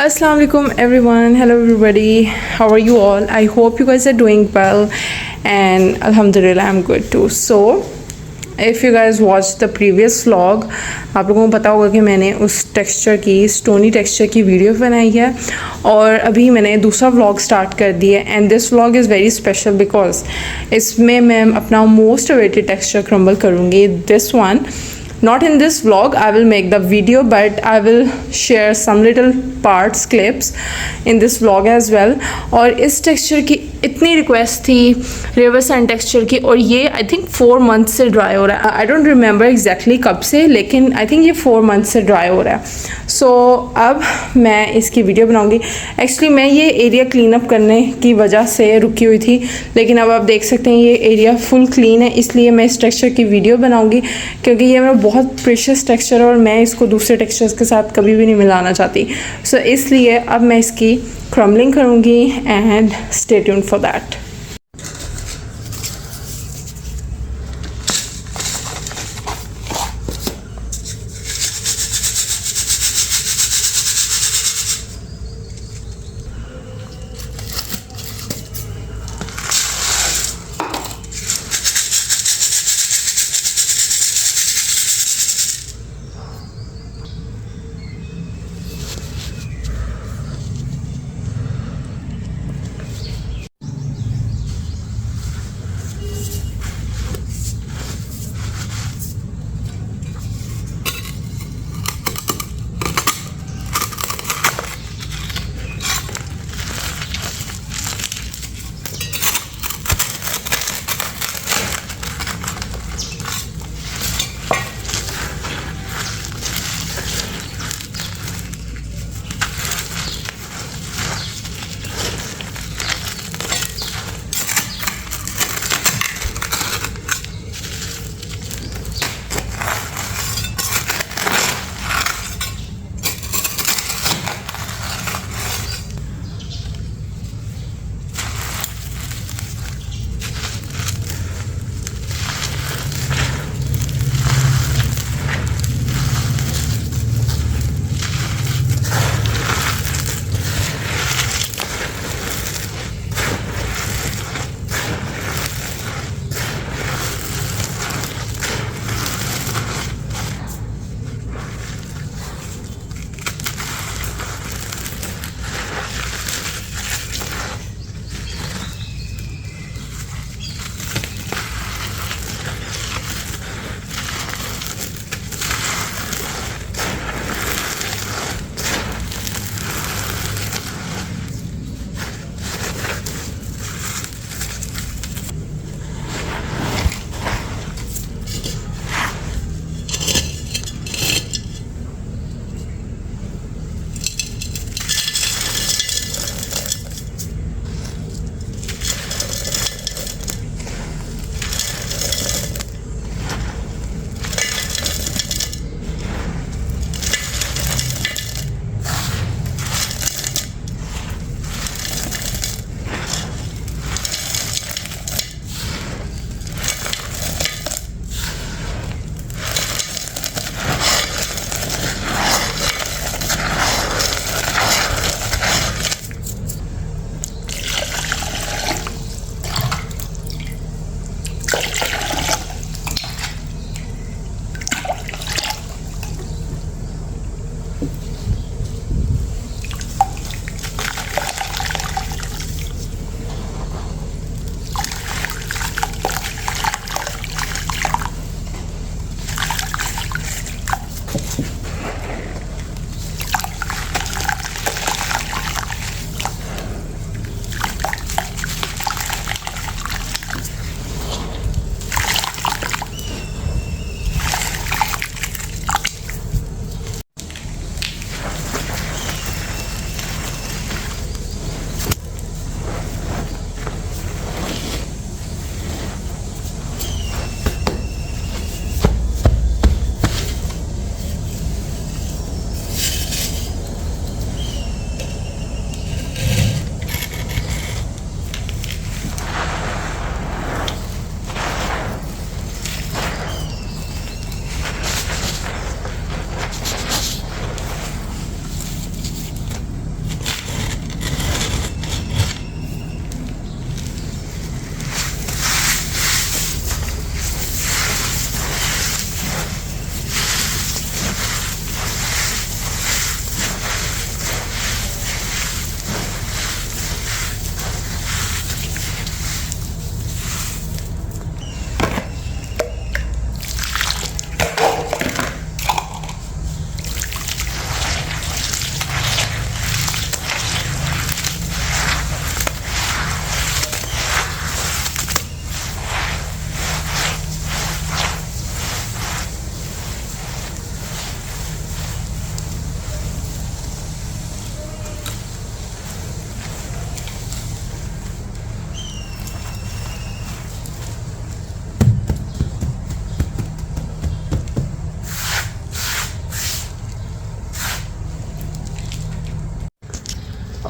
Assalamu alaikum everyone. Hello everybody. How are you all? I hope you guys are doing well and alhamdulillah I'm good too. So if you guys watched the previous vlog, आप लोगों को पता होगा कि मैंने उस texture की stony texture की वीडियो बनाई है और अभी मैंने दूसरा व्लॉग स्टार्ट कर दिया है and this vlog is very special because इसमें मैं अपना मोस्ट अवेटेड टेक्सचर क्रम्बल करूँगी. This one not in this vlog, I will make the video but I will share some little parts clips in this vlog as well. और इस texture की इतनी request थी river sand texture की और ये I think 4 month से dry हो रहा है. आई डोंट रिमेंबर एग्जैक्टली कब से, लेकिन आई थिंक ये 4 मंथ से ड्राई हो रहा है. सो अब मैं इसकी वीडियो बनाऊंगी. एक्चुअली मैं ये एरिया क्लीन अप करने की वजह से रुकी हुई थी, लेकिन अब आप देख सकते हैं ये एरिया फुल क्लीन है, इसलिए मैं इस टेक्सचर की वीडियो बनाऊंगी क्योंकि ये मेरा बहुत प्रेशियस टेक्सचर है और मैं इसको दूसरे टेक्सचर्स के साथ कभी भी नहीं मिलाना चाहती. सो इसलिए अब मैं इसकी क्रम्बलिंग करूँगी and stay tuned for that.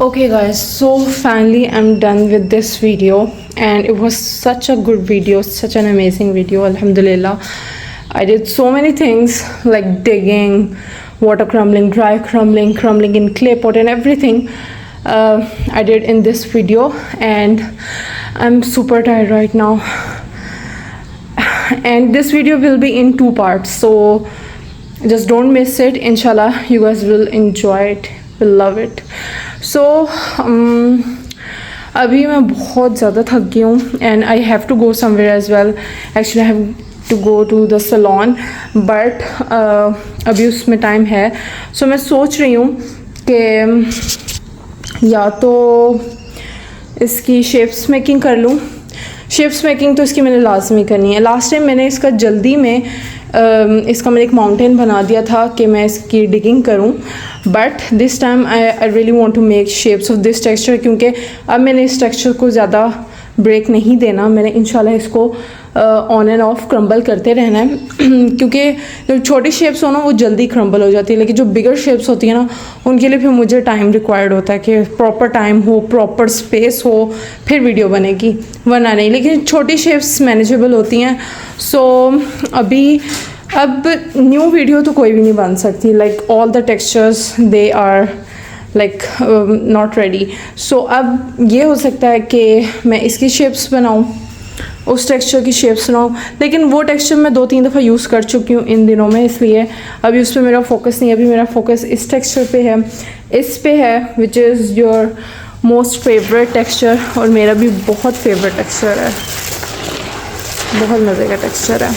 Okay guys, so finally I'm done with this video and it was such a good video, such an amazing video, alhamdulillah. I did so many things like digging, water crumbling, dry crumbling, crumbling in clay pot and everything I did in this video, and I'm super tired right now. And this video will be in 2 parts, so just don't miss it. Inshallah you guys will enjoy it, will love it. So अभी मैं बहुत ज़्यादा थक गई हूँ and I have to go somewhere as well. Actually I have to go to the salon, but अभी उसमें time है. So मैं सोच रही हूँ कि या तो इसकी शेप्स मेकिंग कर लूँ. शेप्स मेकिंग तो इसकी मैंने लाजमी करनी है. लास्ट टाइम मैंने इसका जल्दी में इसका मैंने एक माउंटेन बना दिया था कि मैं इसकी डिगिंग करूं, but this time I really want to make shapes of this texture, क्योंकि अब मैंने इस टेक्सचर को ज़्यादा ब्रेक नहीं देना. मैंने इंशाल्लाह इसको ऑन एंड ऑफ क्रम्बल करते रहना है क्योंकि जो छोटी शेप्स हो ना वो जल्दी क्रम्बल हो जाती है, लेकिन जो बिगर शेप्स होती है ना उनके लिए फिर मुझे टाइम रिक्वायर्ड होता है कि प्रॉपर टाइम हो, प्रॉपर स्पेस हो, फिर वीडियो बनेगी, वरना नहीं. लेकिन छोटी शेप्स मैनेजेबल होती हैं. सो अब न्यू वीडियो तो कोई भी नहीं बन सकती. Like all the textures they are like not ready. So अब ये हो सकता है कि मैं इसकी शेप्स बनाऊँ, उस टेक्सचर की शेप्स बनाऊँ, लेकिन वो टेक्सचर मैं 2-3 दफ़ा यूज़ कर चुकी हूँ इन दिनों में, इसलिए अभी उस पर मेरा फोकस नहीं है. अभी मेरा फोकस इस टेक्सचर पे है, इस पे है, which is your most favourite texture, और मेरा भी बहुत फेवरेट टेक्सचर है, बहुत मज़े का टेक्सचर है.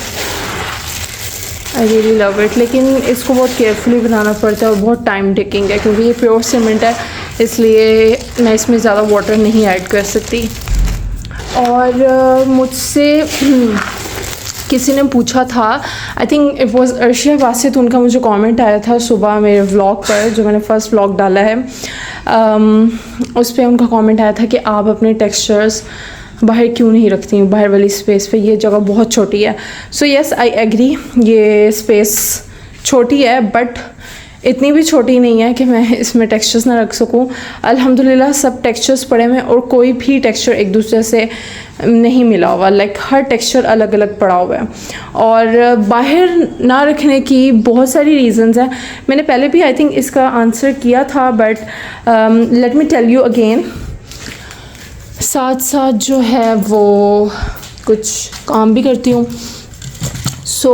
I really love it. लेकिन इसको बहुत केयरफुली बनाना पड़ता है और बहुत टाइम टेकिंग है, क्योंकि ये प्योर सीमेंट है, इसलिए मैं इसमें ज़्यादा वाटर नहीं ऐड कर सकती. और मुझसे किसी ने पूछा था, I think it was Arshia Wasit, उनका मुझे कमेंट आया था सुबह मेरे व्लॉग पर, जो मैंने फर्स्ट व्लॉग डाला है. उस पर उनका कमेंट आया था कि आप अपने टेक्सचर्स बाहर क्यों नहीं रखती हूँ, बाहर वाली स्पेस पे, ये जगह बहुत छोटी है. सो येस आई एग्री, ये स्पेस छोटी है, बट इतनी भी छोटी नहीं है कि मैं इसमें टेक्सचर्स ना रख सकूँ. अल्हम्दुलिल्लाह सब टेक्सचर्स पड़े हुए हैं और कोई भी टेक्सचर एक दूसरे से नहीं मिला हुआ. लाइक हर टेक्सचर अलग अलग पड़ा हुआ है. और बाहर ना रखने की बहुत सारी रीज़न्स हैं. मैंने पहले भी आई थिंक इसका आंसर किया था, but let me tell you again. साथ साथ जो है वो कुछ काम भी करती हूँ. सो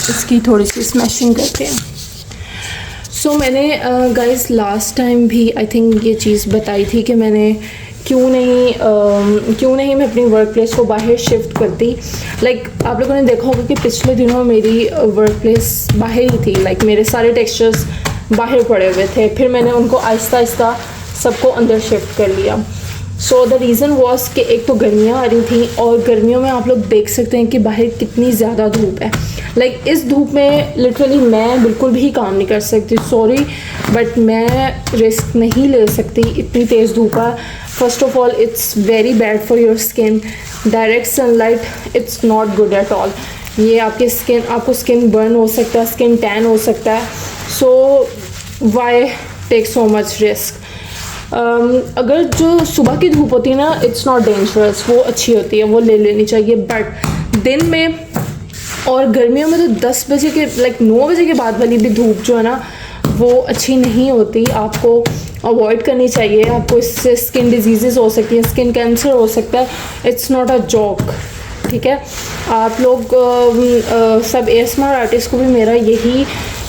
इसकी थोड़ी सी स्मैशिंग करते हैं. सो मैंने गाइस लास्ट टाइम भी आई थिंक ये चीज़ बताई थी कि मैंने क्यों नहीं मैं अपनी वर्क प्लेस को बाहर शिफ्ट करती. लाइक आप लोगों ने देखा होगा कि पिछले दिनों मेरी वर्क प्लेस बाहर ही थी. लाइक मेरे सारे टेक्सचर्स बाहर पड़े हुए थे, फिर मैंने उनको आहिस्ता आहिस्ता सबको अंदर शिफ्ट कर लिया. सो द रीज़न वॉज कि एक तो गर्मियाँ आ रही थी, और गर्मियों में आप लोग देख सकते हैं कि बाहर कितनी ज़्यादा धूप है. लाइक इस धूप में लिटरली मैं बिल्कुल भी काम नहीं कर सकती. सॉरी, बट मैं रिस्क नहीं ले सकती, इतनी तेज़ धूप है. First of all it's very bad for your skin. Direct sunlight it's not good at all. ये आपको स्किन बर्न हो सकता है, स्किन टैन हो सकता है. So why take so much risk. अगर जो सुबह की धूप होती है ना, इट्स नॉट डेंजरस, वो अच्छी होती है, वो ले लेनी चाहिए. बट दिन में और गर्मियों में तो 10 बजे के 9 बजे के बाद वाली भी धूप जो है ना वो अच्छी नहीं होती. आपको अवॉइड करनी चाहिए. आपको इससे स्किन डिजीज़ हो सकती है, स्किन कैंसर हो सकता है. इट्स नॉट अ जॉक, ठीक है. आप लोग सब ASMR आर्टिस्ट को भी मेरा यही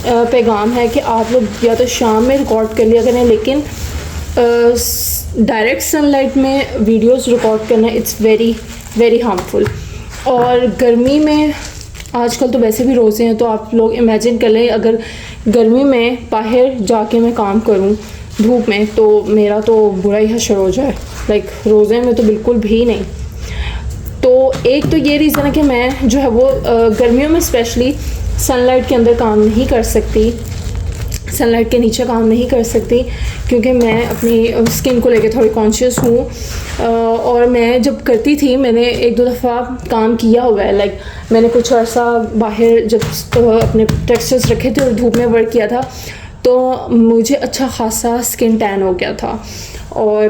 पैगाम है कि आप लोग या तो शाम में रिकॉर्ड कर लिया करें, लेकिन डायरेक्ट सनलाइट में वीडियोस रिकॉर्ड करना इट्स वेरी वेरी हार्मफुल. और गर्मी में आजकल तो वैसे भी रोज़े हैं, तो आप लोग इमेजिन कर लें अगर गर्मी में बाहर जाके मैं काम करूं धूप में, तो मेरा तो बुरा ही हशर हो जाए. लाइक रोज़े में तो बिल्कुल भी नहीं. तो एक तो ये रीज़न है कि मैं जो है वो गर्मियों में स्पेशली सनलाइट के अंदर काम नहीं कर सकती, सनलाइट के नीचे काम नहीं कर सकती, क्योंकि मैं अपनी स्किन को लेके थोड़ी कॉन्शियस हूँ. और मैं जब करती थी, मैंने 1-2 दफ़ा काम किया हुआ है. लाइक मैंने कुछ अर्सा बाहर जब अपने टेक्सचर्स रखे थे और धूप में वर्क किया था, तो मुझे अच्छा खासा स्किन टैन हो गया था. और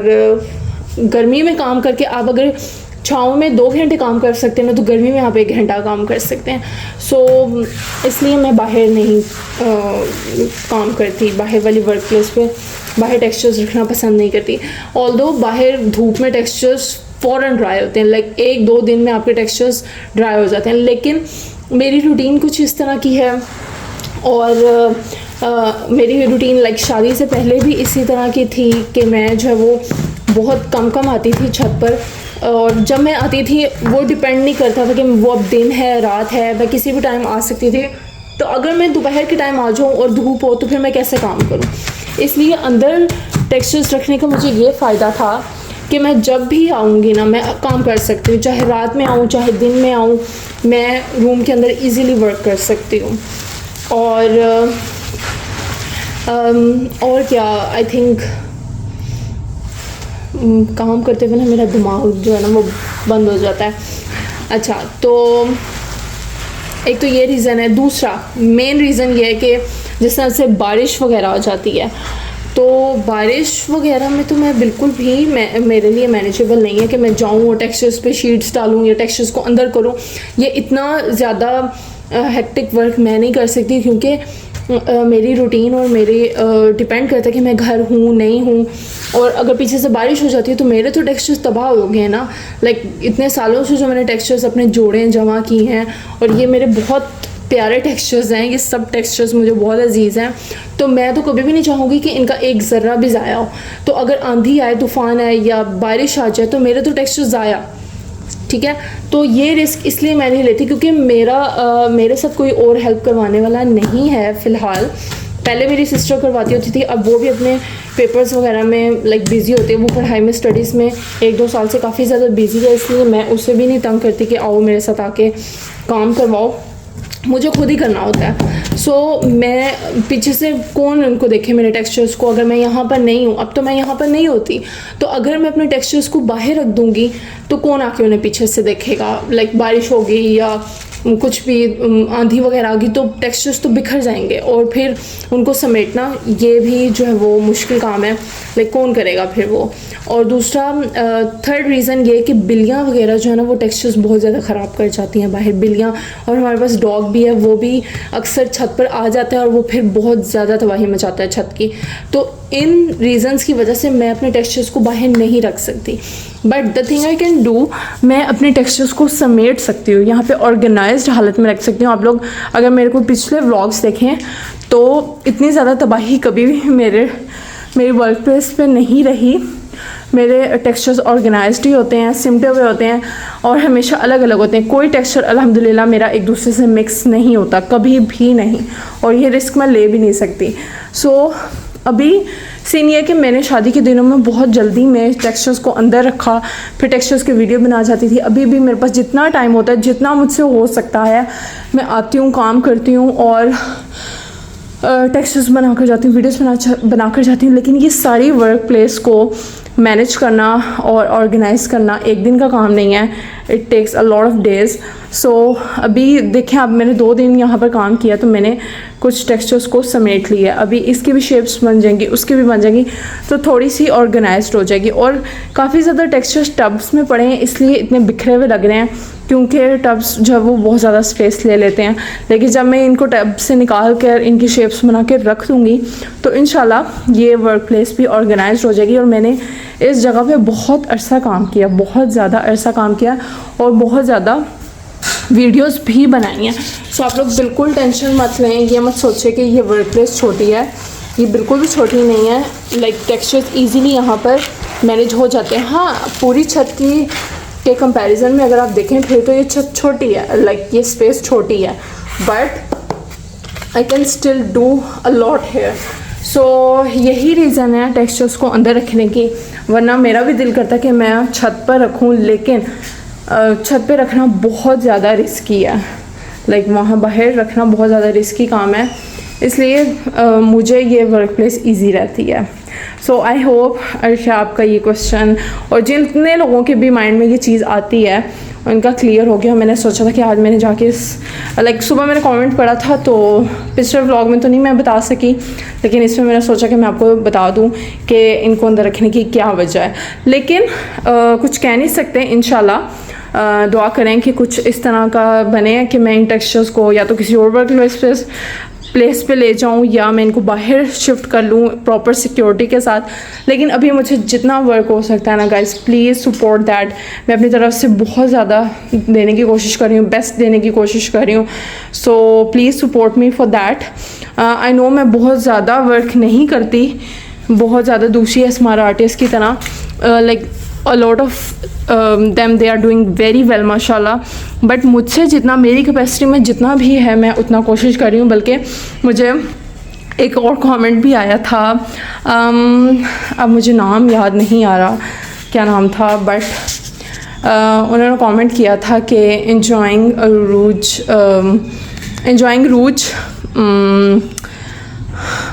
गर्मी में काम करके आप अगर छाँव में 2 घंटे काम कर सकते हैं ना, तो गर्मी में आप 1 घंटा काम कर सकते हैं। सो इसलिए मैं बाहर नहीं काम करती, बाहर वाली वर्क प्लेस पे बाहर टेक्सचर्स रखना पसंद नहीं करती। ऑल्दो बाहर धूप में टेक्सचर्स फ़ौरन ड्राई होते हैं, लाइक 1-2 दिन में आपके टेक्सचर्स ड्राई हो जाते हैं। लेकिन मेरी रूटीन कुछ इस तरह की है, और मेरी रूटीन लाइक शादी से पहले भी इसी तरह की थी कि मैं जो है वो बहुत कम आती थी छत पर, और जब मैं आती थी वो डिपेंड नहीं करता था कि वो अब दिन है रात है, मैं किसी भी टाइम आ सकती थी। तो अगर मैं दोपहर के टाइम आ जाऊँ और धूप हो तो फिर मैं कैसे काम करूँ, इसलिए अंदर टेक्सचर्स रखने का मुझे ये फ़ायदा था कि मैं जब भी आऊँगी ना मैं काम कर सकती हूँ, चाहे रात में आऊँ चाहे दिन में आऊँ, मैं रूम के अंदर इजीली वर्क कर सकती हूँ। और क्या, आई थिंक काम करते हुए ना मेरा दिमाग जो है ना वो बंद हो जाता है। अच्छा, तो एक तो ये रीज़न है। दूसरा मेन रीज़न ये है कि जिस तरह से बारिश वगैरह हो जाती है, तो बारिश वगैरह में तो मैं बिल्कुल भी मेरे लिए मैनेजेबल नहीं है कि मैं जाऊँ और टेक्सचर्स पे शीट्स डालूँ या टेक्सचर्स को अंदर करूँ। ये इतना ज़्यादा हेक्टिक वर्क मैं नहीं कर सकती, क्योंकि मेरी रूटीन और मेरे डिपेंड करता है कि मैं घर हूँ नहीं हूँ। और अगर पीछे से बारिश हो जाती है तो मेरे तो टेक्सचर्स तबाह हो गए हैं ना। लाइक इतने सालों से जो मैंने टेक्सचर्स अपने जोड़े जमा किए हैं, और ये मेरे बहुत प्यारे टेक्सचर्स हैं, ये सब टेक्सचर्स मुझे बहुत अजीज़ हैं। तो मैं तो कभी भी नहीं चाहूँगी कि इनका एक ज़र्रा भी ज़ाया हो। तो अगर आंधी आए, तूफ़ान आए या बारिश आ जाए तो मेरे तो टेक्सचर्स ज़ाया, ठीक है। तो ये रिस्क इसलिए मैं नहीं लेती क्योंकि मेरे साथ कोई और हेल्प करवाने वाला नहीं है फ़िलहाल। पहले मेरी सिस्टर करवाती होती थी, अब वो भी अपने पेपर्स वगैरह में लाइक बिज़ी होते हैं, वो पढ़ाई में स्टडीज़ में 1-2 साल से काफ़ी ज़्यादा बिज़ी है, इसलिए मैं उसे भी नहीं तंग करती कि आओ मेरे साथ आके काम करवाओ, मुझे खुद ही करना होता है। सो मैं पीछे से कौन उनको देखे मेरे टेक्सचर्स को, अगर मैं यहाँ पर नहीं हूँ, अब तो मैं यहाँ पर नहीं होती, तो अगर मैं अपने टेक्सचर्स को बाहर रख दूँगी तो कौन आके उन्हें पीछे से देखेगा। लाइक बारिश होगी या कुछ भी आंधी वगैरह आ गई तो टेक्सचर्स तो बिखर जाएंगे, और फिर उनको समेटना ये भी जो है वो मुश्किल काम है, लाइक कौन करेगा फिर वो। और दूसरा थर्ड रीज़न ये है कि बिल्लियाँ वगैरह जो है ना वो टेक्सचर्स बहुत ज़्यादा ख़राब कर जाती हैं बाहर, बिल्लियाँ। और हमारे पास डॉग भी है, वो भी अक्सर छत पर आ जाता है और वो फिर बहुत ज़्यादा तबाही मचाता है छत की। तो इन रीज़न्स की वजह से मैं अपने टेक्सचर्स को बाहर नहीं रख सकती। But the thing I can do, मैं अपने टेक्सचर्स को समेट सकती हूँ, यहाँ पे ऑर्गेनाइज्ड हालत में रख सकती हूँ। आप लोग अगर मेरे को पिछले व्लॉग्स देखें तो इतनी ज़्यादा तबाही कभी भी मेरी वर्क प्लेस पे नहीं रही। मेरे टेक्सचर्स ऑर्गेनाइज्ड ही होते हैं, सिमटे हुए होते हैं और हमेशा अलग अलग होते हैं। कोई टेक्सचर अल्हम्दुलिल्लाह मेरा एक दूसरे से मिक्स नहीं होता, कभी भी नहीं, और ये रिस्क मैं ले भी नहीं सकती। सो अभी सीन ये है कि मैंने शादी के दिनों में बहुत जल्दी में टेक्सचर्स को अंदर रखा, फिर टेक्सचर्स की वीडियो बना जाती थी। अभी भी मेरे पास जितना टाइम होता है, जितना मुझसे हो सकता है, मैं आती हूँ, काम करती हूँ और टेक्सचर्स बनाकर जाती हूँ, वीडियोस बनाकर जाती हूँ। लेकिन ये सारी वर्क प्लेस को मैनेज करना और ऑर्गेनाइज़ करना एक दिन का काम नहीं है, it takes a lot of days. So अभी देखें, अब मैंने 2 दिन यहाँ पर काम किया तो मैंने कुछ टेक्सचर्स को समेट लिया। अभी इसकी भी शेप्स बन जाएंगी, उसकी भी बन जाएंगी, तो थोड़ी सी ऑर्गेनाइज्ड हो जाएगी। और काफ़ी ज़्यादा टेक्सचर्स टब्स में पड़े हैं, इसलिए इतने बिखरे हुए लग रहे हैं, क्योंकि टब्स जो है वो बहुत ज़्यादा स्पेस ले लेते हैं। लेकिन जब मैं इनको टब से निकाल कर इनकी शेप्स बना के रख दूँगी तो इंशाल्लाह ये वर्क प्लेस भी ऑर्गेनाइज्ड हो जाएगी। और मैंने इस जगह पे बहुत अरसा काम किया, बहुत ज़्यादा अरसा काम किया और बहुत ज़्यादा वीडियोस भी बनाई हैं। सो आप लोग बिल्कुल टेंशन मत लें, ये मत सोचें कि ये वर्क प्लेस छोटी है, ये बिल्कुल भी छोटी नहीं है। लाइक टेक्सचर्स इजीली यहाँ पर मैनेज हो जाते हैं। हाँ, पूरी छत के कंपैरिजन में अगर आप देखें फिर तो ये छत छोटी है, लाइक ये स्पेस छोटी है, but I can still do a lot here. So यही रीज़न है टेक्सचर्स को अंदर रखने की, वरना मेरा भी दिल करता कि मैं छत पर रखूँ, लेकिन छत पे रखना बहुत ज़्यादा रिस्की है। लाइक वहाँ बाहर रखना बहुत ज़्यादा रिस्की काम है, इसलिए मुझे ये वर्क प्लेस ईजी रहती है। सो आई होप अर्शा आपका ये क्वेश्चन और जितने लोगों के भी माइंड में ये चीज़ आती है उनका क्लियर हो गया। मैंने सोचा था कि आज मैंने जाके लाइक सुबह मैंने कमेंट पढ़ा था, तो पिछले व्लॉग में तो नहीं मैं बता सकी, लेकिन इसमें मैंने सोचा कि मैं आपको बता दूं कि इनको अंदर रखने की क्या वजह है। लेकिन कुछ कह नहीं सकते, इंशाल्लाह दुआ करें कि कुछ इस तरह का बने कि मैं इन टेक्सचर्स को या तो किसी और वर्क प्लेस पे ले जाऊं या मैं इनको बाहर शिफ्ट कर लूं प्रॉपर सिक्योरिटी के साथ। लेकिन अभी मुझे जितना वर्क हो सकता है ना गाइस, प्लीज़ सपोर्ट दैट। मैं अपनी तरफ से बहुत ज़्यादा देने की कोशिश कर रही हूँ, बेस्ट देने की कोशिश कर रही हूँ। So please support me for that. I know मैं बहुत ज़्यादा वर्क नहीं करती, बहुत ज़्यादा दूसरी एसएमआर आर्टिस्ट की तरह, like a lot of them they are doing very well माशाल्लाह। बट मुझसे जितना, मेरी कैपेसिटी में जितना भी है मैं उतना कोशिश कर रही हूँ। बल्कि मुझे एक और कमेंट भी आया था, अब मुझे नाम याद नहीं आ रहा क्या नाम था, बट उन्होंने कमेंट किया था कि enjoying रूज,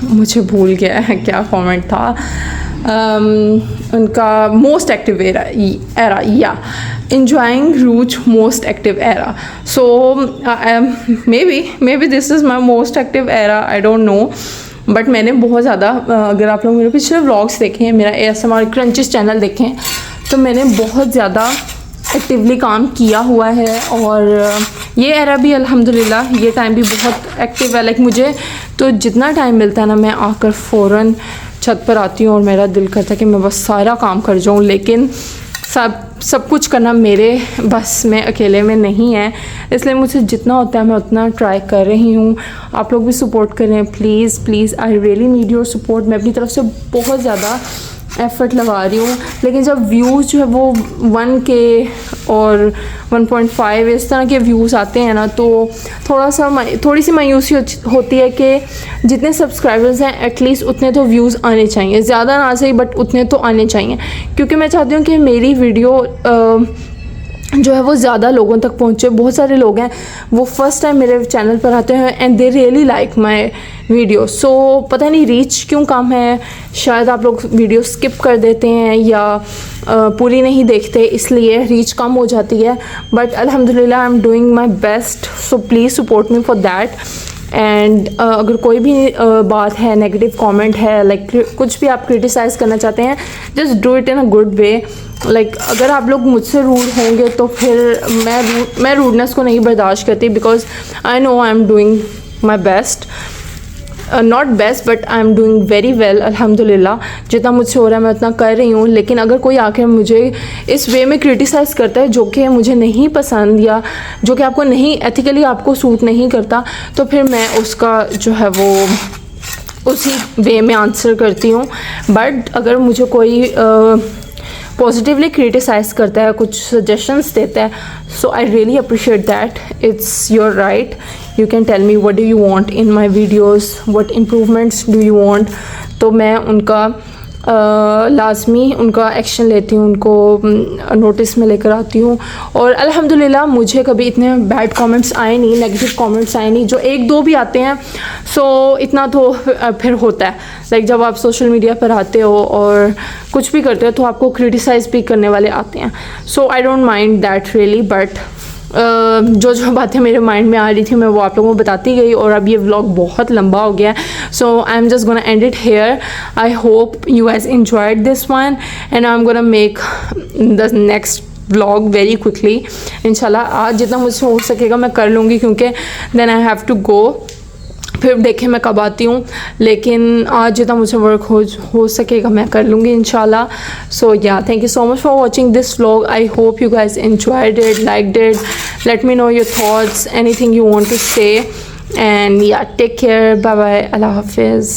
मुझे भूल गया है क्या कमेंट था उनका, मोस्ट एक्टिव एरा या enjoying ROUGE most active era. So may be this is my most active era, I don't know. But मैंने बहुत ज़्यादा, अगर आप लोग मेरे पिछले व्लॉग्स देखें, मेरा ASMR क्रंचेस चैनल देखें, तो मैंने बहुत ज़्यादा एक्टिवली काम किया हुआ है। और ये एरा भी अल्हम्दुलिल्लाह ये टाइम भी बहुत एक्टिव है। लाइक मुझे तो जितना टाइम मिलता है ना, मैं आकर फ़ौरन छत पर आती हूँ और मेरा दिल करता है कि मैं बस सारा काम कर जाऊँ। लेकिन सब कुछ करना मेरे बस में अकेले में नहीं है, इसलिए मुझे जितना होता है मैं उतना ट्राई कर रही हूँ। आप लोग भी सपोर्ट करें please, I really need your support. मैं अपनी तरफ से बहुत ज़्यादा एफ़र्ट लगा रही हूँ, लेकिन जब व्यूज़ जो है वो 1K और 1.5 इस तरह के व्यूज़ आते हैं ना, तो थोड़ी सी मायूसी होती है कि जितने सब्सक्राइबर्स हैं एटलीस्ट उतने तो व्यूज़ आने चाहिए, ज़्यादा ना सही बट उतने तो आने चाहिए। क्योंकि मैं चाहती हूँ कि मेरी वीडियो जो है वो ज़्यादा लोगों तक पहुँचे। बहुत सारे लोग हैं वो फर्स्ट टाइम मेरे चैनल पर आते हैं and they really like my video. So पता नहीं रीच क्यों कम है, शायद आप लोग वीडियो स्किप कर देते हैं या पूरी नहीं देखते, इसलिए रीच कम हो जाती है। बट अल्हम्दुलिल्लाह I am doing my best, so please support me for that. And अगर कोई भी बात है, नेगेटिव कमेंट है, लाइक कुछ भी आप क्रिटिसाइज़ करना चाहते हैं, just do it in a good way. Like अगर आप लोग मुझसे रूड होंगे तो फिर मैं रूडनेस को नहीं बर्दाश्त करती, because I know I am doing my best, not best but I am doing very well अल्हम्दुलिल्लाह। जितना मुझसे हो रहा है मैं उतना कर रही हूँ। लेकिन अगर कोई आकर मुझे इस वे में क्रिटिसाइज़ करता है जो कि मुझे नहीं पसंद या जो कि आपको नहीं एथिकली आपको सूट नहीं करता, तो फिर मैं उसका जो है वो उसी वे में आंसर करती हूँ। बट अगर मुझे कोई पॉजिटिवली क्रिटिसाइज़ करता है, कुछ सजेशंस देता है, so I really appreciate that. It's your right, you can tell me what do you want in my videos, what improvements do you want। तो मैं उनका लाजमी उनका एक्शन लेती हूँ, उनको नोटिस में लेकर आती हूँ। और अल्हम्दुलिल्लाह मुझे कभी इतने बैड कमेंट्स आए नहीं, नेगेटिव कमेंट्स आए नहीं। जो एक दो भी आते हैं सो इतना तो फिर होता है। लाइक जब आप सोशल मीडिया पर आते हो और कुछ भी करते हो तो आपको क्रिटिसाइज़ भी करने वाले आते हैं। So I don't mind that really. But जो बातें मेरे माइंड में आ रही थी मैं वो आप लोगों को बताती गई। और अब ये व्लॉग बहुत लंबा हो गया, so I am just gonna end it here. I hope you guys enjoyed this one and I am gonna make the next vlog very quickly इंशाल्लाह। आज जितना मुझसे हो सकेगा मैं कर लूँगी, क्योंकि then I have to go, फिर देखें मैं कब आती हूँ। लेकिन आज जितना मुझसे वर्क हो सकेगा मैं कर लूँगी इंशाल्लाह। So yeah thank you so much for watching this vlog. I hope you guys enjoyed it, liked it. Let me know your thoughts, anything you want to say, and yeah take care, bye bye, अल्लाह हाफिज़।